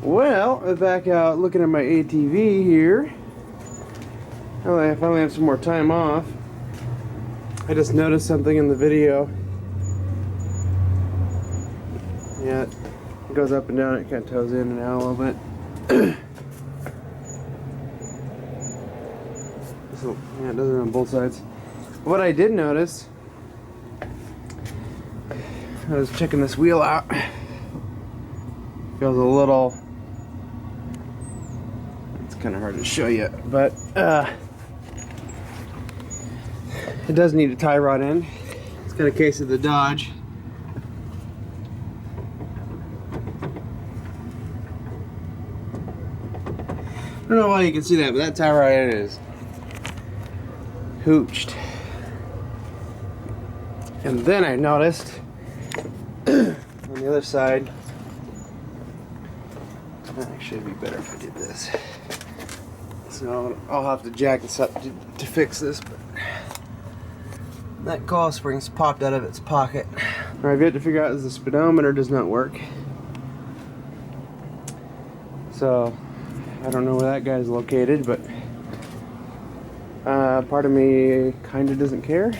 Well, I'm back out looking at my ATV here. I finally have some more time off. I just noticed something in the video. Yeah, it goes up and down, it kind of toes in and out a little bit. So, yeah, it does it on both sides. What I did notice, I was checking this wheel out. Feels a little, it's kind of hard to show you, but it does need a tie rod in. It's got a case of the Dodge. I don't know why you can see that, but that tie rod in is hooched. And then I noticed on the other side, actually it'd be better if I did this. So I'll have to jack this up to fix this, but that coil spring's popped out of its pocket. What I've yet to figure out is the speedometer does not work. So I don't know where that guy's located, but part of me kind of doesn't care.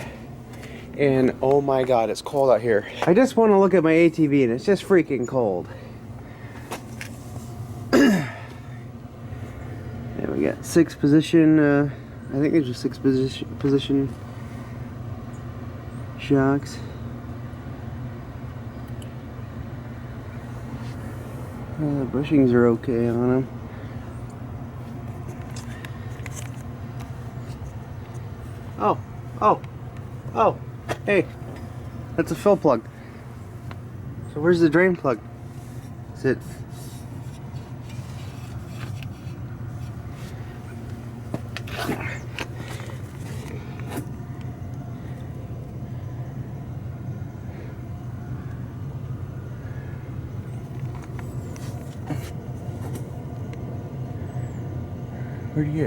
And oh my god, it's cold out here. I just want to look at my ATV and it's just freaking cold. And we got 6 position, I think there's just 6 position shocks. The bushings are okay on them. Oh, hey, that's a fill plug. So where's the drain plug? Is it?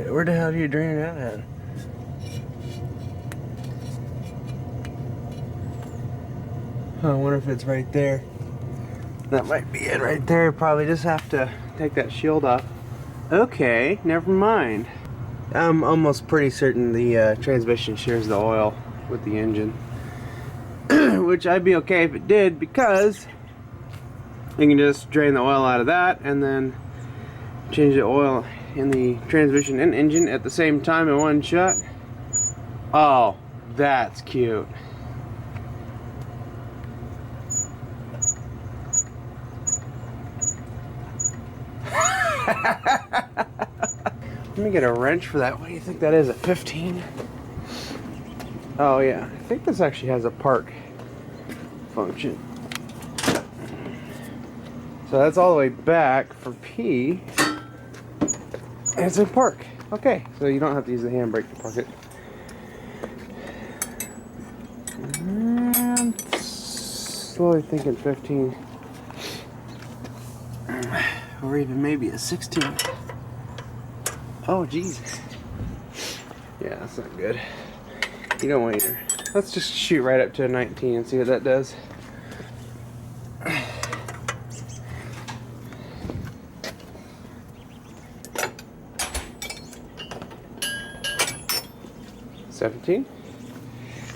Where the hell do you drain it out at? I wonder if it's right there. That might be it right there. Probably just have to take that shield off. Okay, never mind. I'm almost pretty certain the transmission shares the oil with the engine. Which I'd be okay if it did, because you can just drain the oil out of that and then change the oil in the transmission and engine at the same time in one shot. Oh, that's cute. Let me get a wrench for that. What do you think that is, a 15? Oh yeah, I think this actually has a park function. So that's all the way back for P. And it's in park. Okay, so you don't have to use the handbrake to park it. I'm slowly thinking 15. Or even maybe a 16. Oh, Jesus. Yeah, that's not good. You don't want your... Let's just shoot right up to a 19 and see what that does. $17.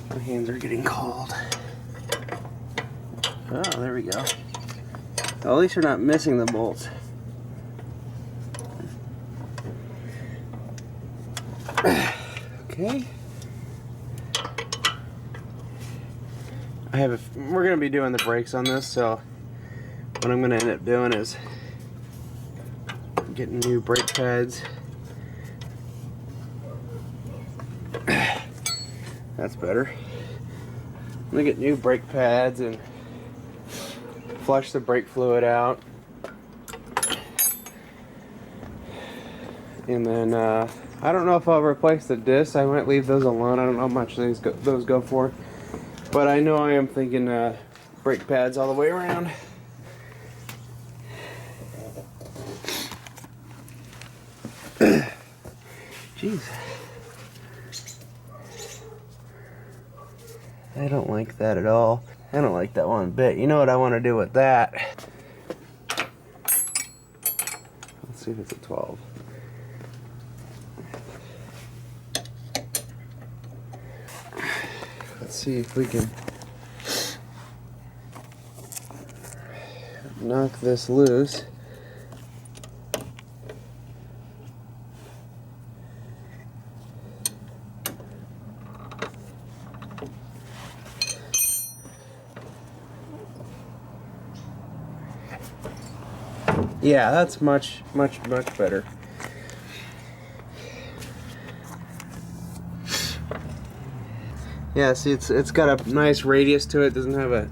My hands are getting cold. Oh, there we go. Well, at least we're not missing the bolts. Okay. We're gonna be doing the brakes on this, so what I'm gonna end up doing is getting new brake pads. That's better. I'm gonna get new brake pads and flush the brake fluid out. And then I don't know if I'll replace the discs. I might leave those alone. I don't know how much those go for. But I know I am thinking brake pads all the way around. Jeez. I don't like that at all. I don't like that one bit. You know what I want to do with that? see if it's a 12. Let's see if we can knock this loose. Yeah, that's much better. Yeah, see, it's got a nice radius to it. Doesn't have an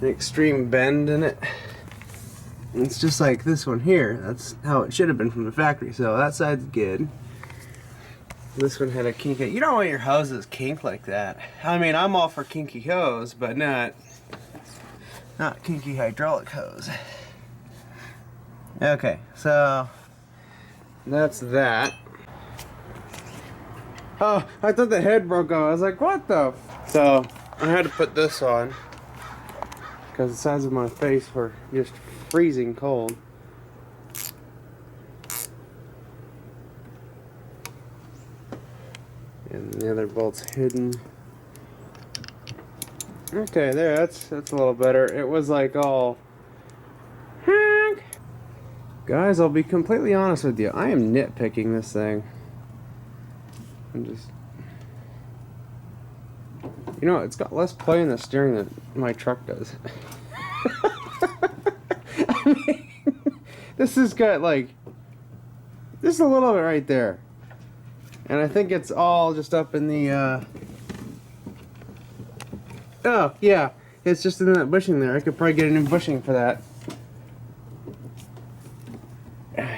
extreme bend in it. It's just like this one here. That's how it should have been from the factory. So that side's good. This one had a kink. You don't want your hoses kink like that. I mean, I'm all for kinky hose, but not kinky hydraulic hose. Okay, so that's that. Oh, I thought the head broke off. I was like, what the? So I had to put this on because the sides of my face were just freezing cold. And the other bolt's hidden. Okay, there. That's a little better. It was like all. Guys, I'll be completely honest with you. I am nitpicking this thing. I'm just... You know, it's got less play in the steering than my truck does. I mean, this has got like... Just a little bit right there. And I think it's all just up in the... Oh, yeah. It's just in that bushing there. I could probably get a new bushing for that.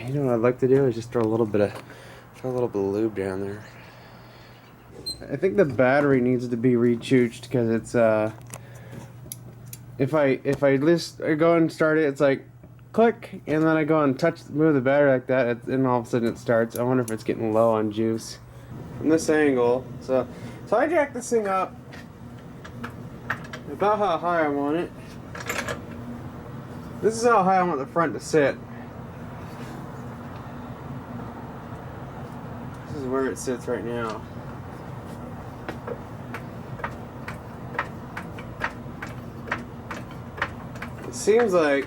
You know what I'd like to do is just throw a little bit of lube down there. I think the battery needs to be rechooched because it's if I just go and start it, it's like click, and then I go and move the battery like that, and all of a sudden it starts. I wonder if it's getting low on juice from this angle. So I jack this thing up about how high I want it. This is how high I want the front to sit. This is where it sits right now. It seems like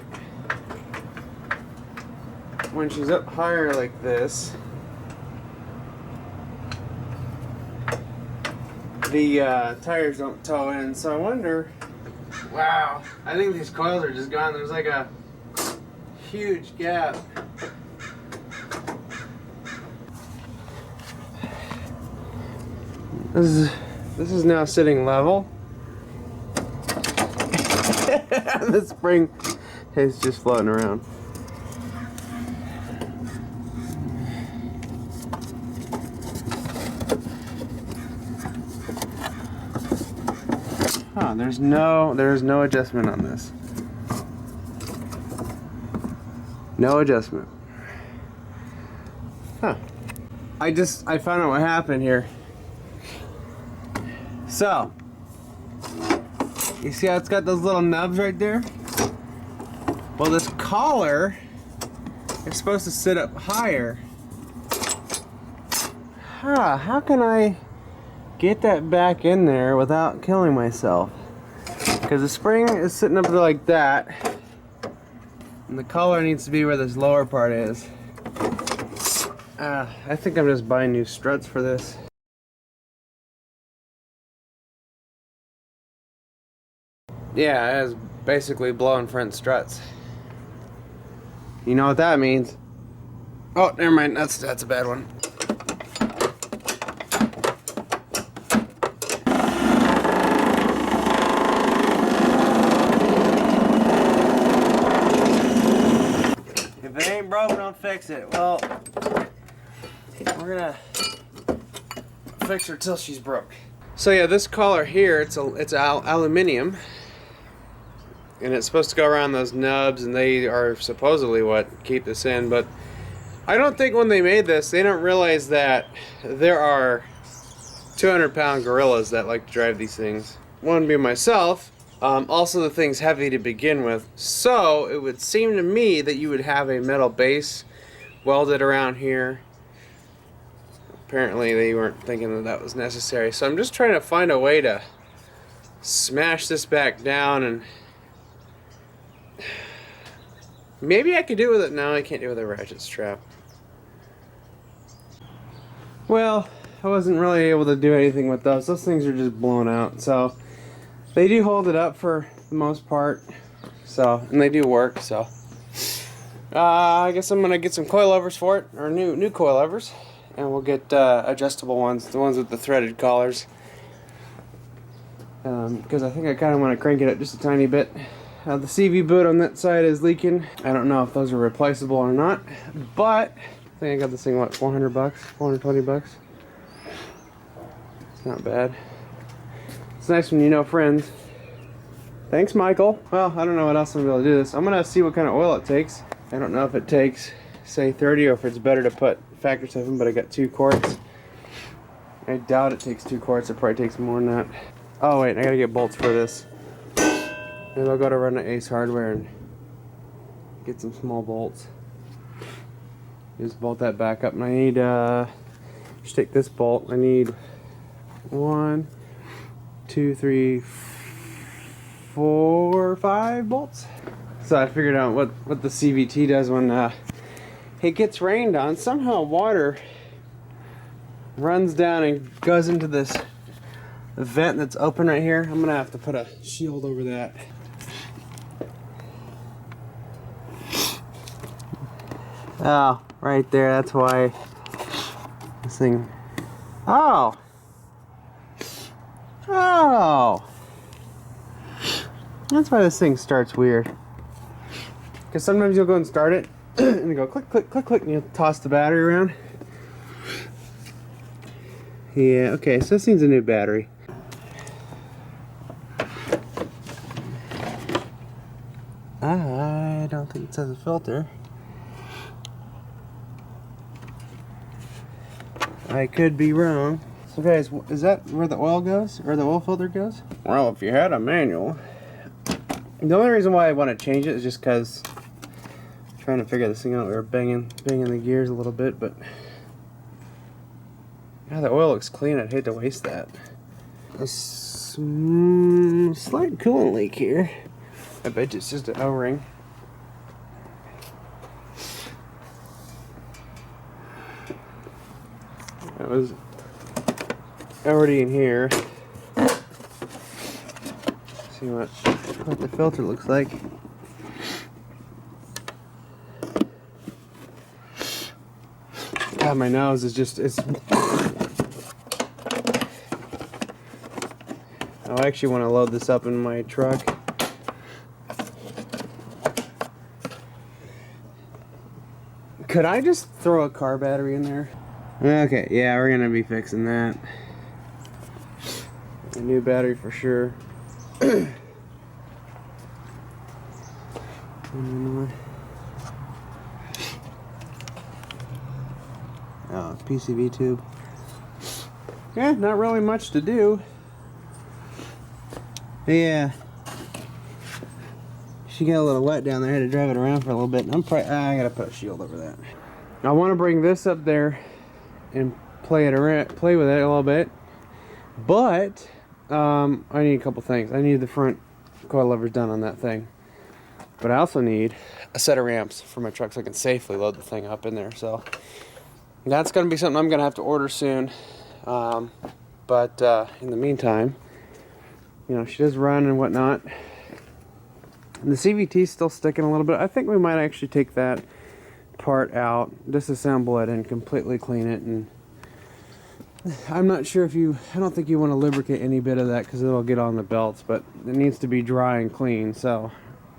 when she's up higher like this, the tires don't toe in, so I wonder. Wow, I think these coils are just gone. There's like a huge gap. This is now sitting level. The spring is just floating around. Huh, there's no adjustment on this. No adjustment. Huh. I found out what happened here. So, you see how it's got those little nubs right there? Well, this collar is supposed to sit up higher. Huh, how can I get that back in there without killing myself? Because the spring is sitting up there like that, and the collar needs to be where this lower part is. I think I'm just buying new struts for this. Yeah, it has basically blowing front struts. You know what that means? Oh, never mind. That's a bad one. If it ain't broke, don't fix it. Well, we're gonna fix her till she's broke. So yeah, this collar here, it's aluminum. And it's supposed to go around those nubs, and they are supposedly what keep this in. But I don't think when they made this, they don't realize that there are 200-pound gorillas that like to drive these things. One being myself, Also, the thing's heavy to begin with, so it would seem to me that you would have a metal base welded around here. Apparently they weren't thinking that that was necessary, so I'm just trying to find a way to smash this back down, and maybe I could do it with it. No, I can't do it with a ratchet strap. Well, I wasn't really able to do anything with those. Those things are just blown out, so they do hold it up for the most part. So, and they do work, so I guess I'm gonna get some coilovers for it, or new coilovers, and we'll get adjustable ones, the ones with the threaded collars, because I think I kind of want to crank it up just a tiny bit. The CV boot on that side is leaking. I don't know if those are replaceable or not, but I think I got this thing, what, 400 bucks, 420 bucks. It's not bad. It's nice when you know friends. Thanks, Michael. Well, I don't know what else I'm going to be able to do this. I'm going to see what kind of oil it takes. I don't know if it takes, say, 30, or if it's better to put factor 7, but I got 2 quarts. I doubt it takes 2 quarts. It probably takes more than that. Oh, wait, I got to get bolts for this. Maybe I'll go to run to Ace Hardware and get some small bolts. Just bolt that back up. And I need, just take this bolt. I need 1, 2, 3, 4, 5 bolts. So I figured out what the CVT does when it gets rained on. Somehow water runs down and goes into this vent that's open right here. I'm gonna have to put a shield over that. Oh, right there. That's why this thing. Oh. That's why this thing starts weird. Because sometimes you'll go and start it, and you go click, click, click, click, and you'll toss the battery around. Yeah, okay, so this needs a new battery. I don't think it says a filter. I could be wrong. So guys, is that where the oil goes? Or the oil filter goes? Well, if you had a manual. The only reason why I want to change it is just because I'm trying to figure this thing out. We were banging the gears a little bit, but yeah, the oil looks clean. I'd hate to waste that. A slight coolant leak here. I bet it's just an O-ring. That was already in here. See what the filter looks like. God, my nose is just, I actually want to load this up in my truck. Could I just throw a car battery in there? Okay, yeah, we're gonna be fixing that. A new battery for sure. Oh, PCV tube. Yeah, not really much to do. Yeah. She got a little wet down there. I had to drive it around for a little bit. I gotta put a shield over that. I want to bring this up there and play with it a little bit, but I need a couple things. I need the front coilovers done on that thing, but I also need a set of ramps for my truck so I can safely load the thing up in there. So that's going to be something I'm going to have to order soon. But in the meantime, you know, she does run and whatnot. And the CVT's still sticking a little bit. I think we might actually take that part out, disassemble it, and completely clean it. And I'm not sure if I don't think you want to lubricate any bit of that because it'll get on the belts, but it needs to be dry and clean. So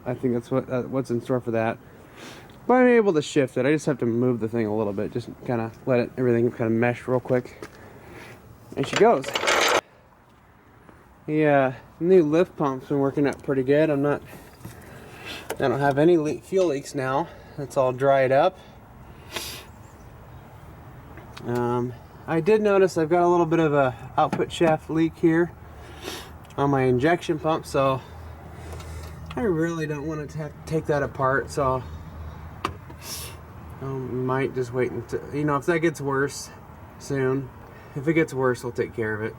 I think that's what's in store for that. But I'm able to shift it. I just have to move the thing a little bit, just kind of let everything kind of mesh real quick. And she goes. The new lift pump's been working out pretty good. I don't have any fuel leaks now. It's all dried up. I did notice I've got a little bit of a output shaft leak here on my injection pump, so I really don't want to take that apart, so might just wait until, you know, if that gets worse soon. If it gets worse, I'll take care of it.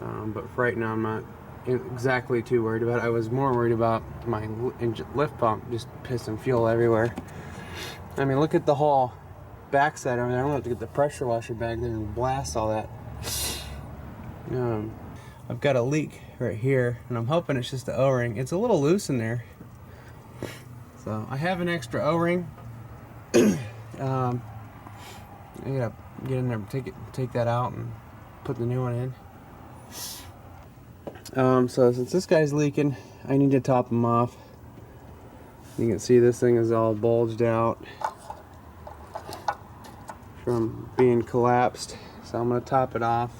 But for right now, I'm not exactly too worried about it. I was more worried about my lift pump just pissing fuel everywhere. I mean, look at the whole backside over there. I'm gonna have to get the pressure washer back there and blast all that. I've got a leak right here, and I'm hoping it's just the O-ring. It's a little loose in there, so I have an extra O-ring. I gotta get in there, take that out, and put the new one in. So since this guy's leaking, I need to top him off. You can see this thing is all bulged out from being collapsed, so I'm gonna top it off.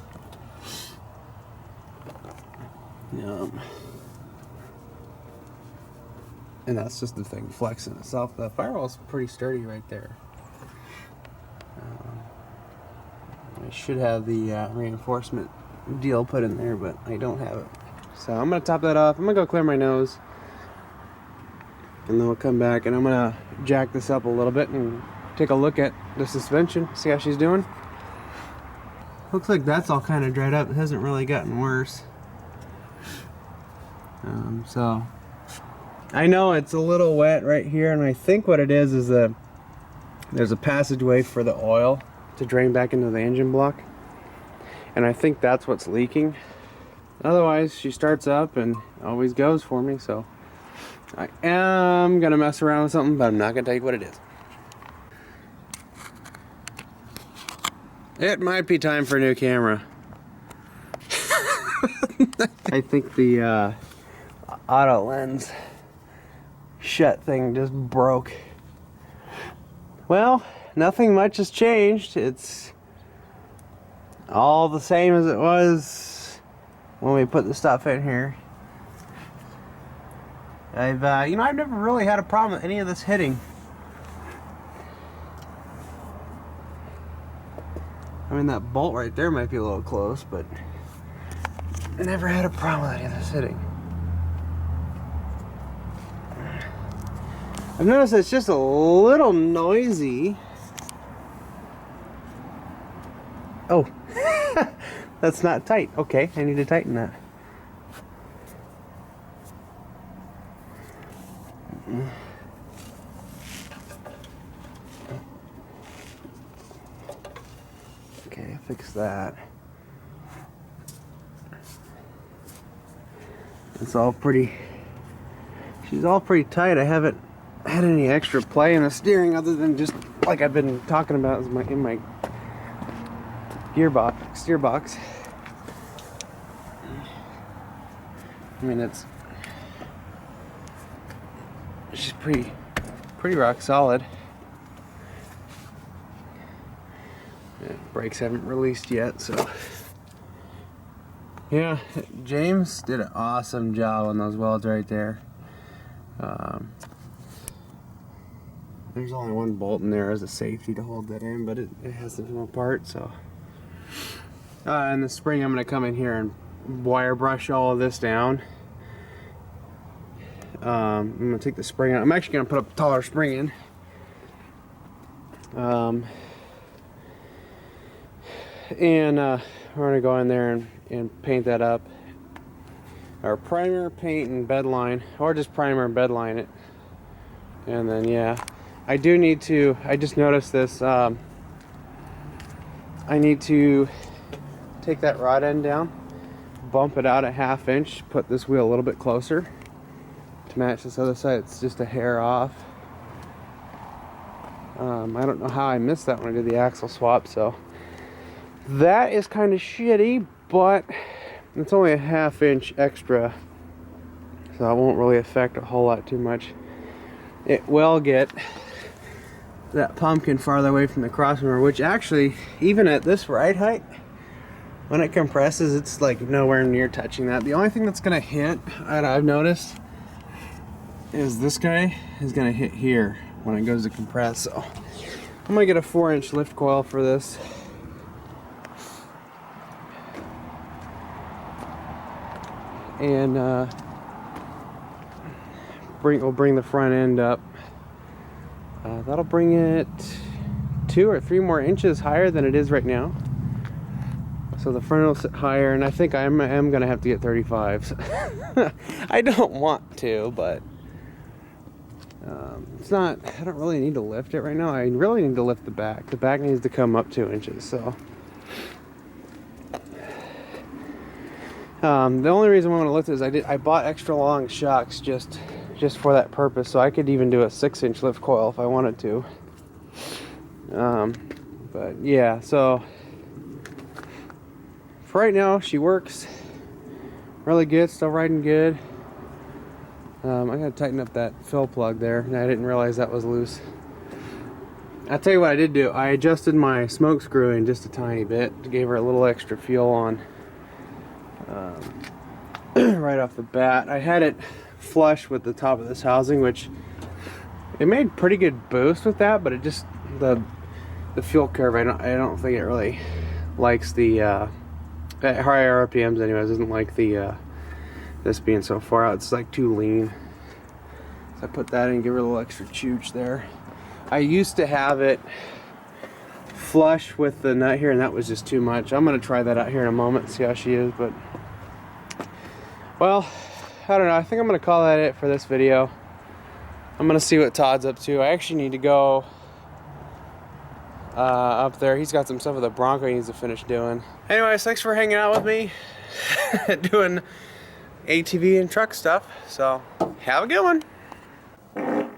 And that's just the thing flexing itself. The firewall's pretty sturdy right there. I should have the reinforcement deal put in there, but I don't have it. So I'm gonna top that off. I'm gonna go clear my nose, and then we'll come back and I'm gonna jack this up a little bit and take a look at the suspension, see how she's doing. Looks like that's all kind of dried up. It hasn't really gotten worse. So I know it's a little wet right here, and I think what it is that there's a passageway for the oil to drain back into the engine block, and I think that's what's leaking. Otherwise, she starts up and always goes for me, so I am gonna mess around with something, but I'm not gonna tell you what it is. It might be time for a new camera. I think the auto lens shut thing just broke. Well, nothing much has changed. It's all the same as it was when we put the stuff in here. I've never really had a problem with any of this hitting. I mean, that bolt right there might be a little close, but I never had a problem with any of this hitting. I've noticed it's just a little noisy. Oh, that's not tight. Okay, I need to tighten that. Okay, fix that. It's all pretty. She's all pretty tight. I haven't had any extra play in the steering other than just like I've been talking about in my steer box. I mean, she's pretty rock solid. Yeah, brakes haven't released yet, so yeah, James did an awesome job on those welds right there. There's only one bolt in there as a safety to hold that in, but it hasn't come apart, so. In the spring, I'm going to come in here and wire brush all of this down. I'm going to take the spring out. I'm actually going to put a taller spring in. We're going to go in there and paint that up. Or primer, paint, and bed line, or just primer and bed line it. And then, yeah. I do need to, I just noticed this, I need to take that rod end down, bump it out a 1/2 inch, put this wheel a little bit closer to match this other side. It's just a hair off. I don't know how I missed that when I did the axle swap, so that is kind of shitty, but it's only a 1/2 inch extra, so it won't really affect a whole lot too much. It will get that pumpkin farther away from the crossmember, which actually, even at this ride height, when it compresses, it's like nowhere near touching that. The only thing that's gonna hit, and I've noticed, is this guy is gonna hit here when it goes to compress. So I'm gonna get a 4-inch lift coil for this. we'll bring the front end up. That'll bring it 2 or 3 more inches higher than it is right now. So the front will sit higher, and I think I am gonna have to get 35s. I don't want to, but it's not. I don't really need to lift it right now. I really need to lift the back. The back needs to come up 2 inches. So the only reason I want to lift it is I bought extra long shocks just for that purpose, so I could even do a 6-inch lift coil if I wanted to. But yeah, so for right now she works really good, still riding good. I gotta tighten up that fill plug there, and I didn't realize that was loose. I'll tell you what I did do. I adjusted my smoke screw in just a tiny bit, gave her a little extra fuel on right off the bat. I had it flush with the top of this housing, which it made pretty good boost with that, but it just the fuel curve, I don't think it really likes the at higher RPMs anyways, doesn't like the this being so far out. It's like too lean. So I put that in, give her a little extra chooch there. I used to have it flush with the nut here, and that was just too much. I'm gonna try that out here in a moment and see how she is, but well, I don't know. I think I'm gonna call that it for this video. I'm gonna see what Todd's up to. I actually need to go up there. He's got some stuff with the Bronco he needs to finish doing. Anyways, thanks for hanging out with me doing ATV and truck stuff. So have a good one.